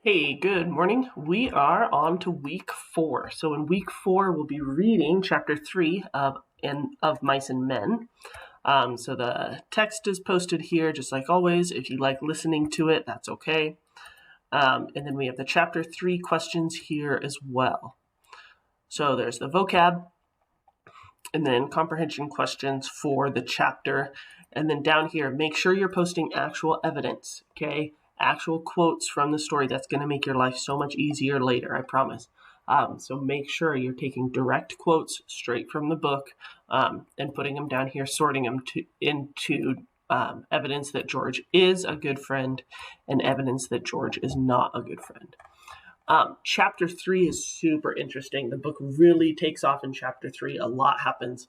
Hey, good morning. We are on to week 4. So in week 4, we'll be reading chapter 3 of Mice and Men. So the text is posted here, just like always. If you like listening to it, that's okay. And then we have the chapter 3 questions here as well. So there's the vocab, and then comprehension questions for the chapter. And then down here, make sure you're posting actual evidence, okay? Actual quotes from the story. That's going to make your life so much easier later, I promise. So make sure you're taking direct quotes straight from the book and putting them down here, sorting them into evidence that George is a good friend and evidence that George is not a good friend. Chapter 3 is super interesting. The book really takes off in chapter 3. A lot happens.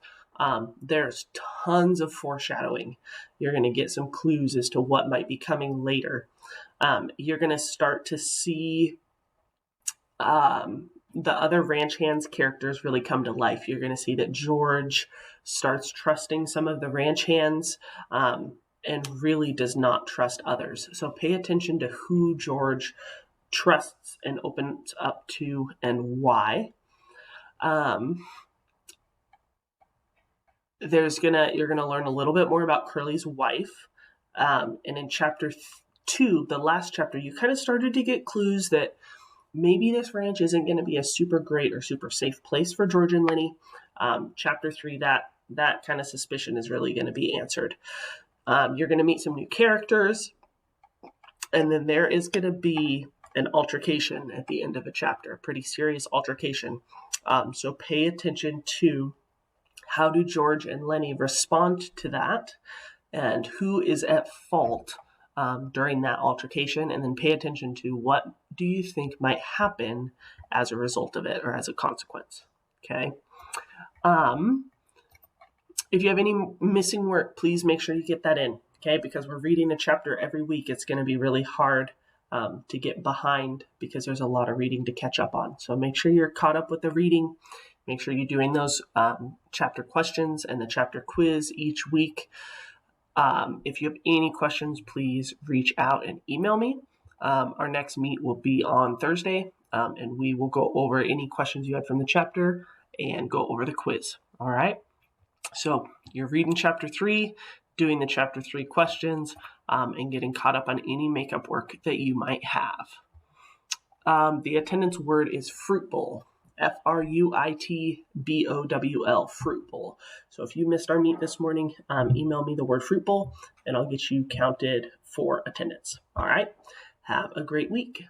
There's tons of foreshadowing. You're going to get some clues as to what might be coming later. You're going to start to see the other ranch hands characters really come to life. You're going to see that George starts trusting some of the ranch hands and really does not trust others. So pay attention to who George trusts and opens up to and why. You're gonna learn a little bit more about Curly's wife, and in chapter 2, the last chapter, you kind of started to get clues that maybe this ranch isn't going to be a super great or super safe place for George and Lenny. Chapter 3, that kind of suspicion is really going to be answered. You're going to meet some new characters, and then there is going to be an altercation at the end of a chapter, a pretty serious altercation. So pay attention to how do George and Lenny respond to that and who is at fault during that altercation, and then pay attention to what do you think might happen as a result of it or as a consequence. Okay. If you have any missing work, please make sure you get that in. Okay, because we're reading a chapter every week, it's going to be really hard to get behind because there's a lot of reading to catch up on. So make sure you're caught up with the reading. Make sure you're doing those chapter questions and the chapter quiz each week. If you have any questions, please reach out and email me. Our next meet will be on Thursday, and we will go over any questions you had from the chapter and go over the quiz. All right? So you're reading chapter 3, doing the chapter 3 questions, and getting caught up on any makeup work that you might have. The attendance word is fruit bowl. Fruitbowl, fruit bowl. So if you missed our meet this morning, email me the word fruit bowl, and I'll get you counted for attendance. All right. Have a great week.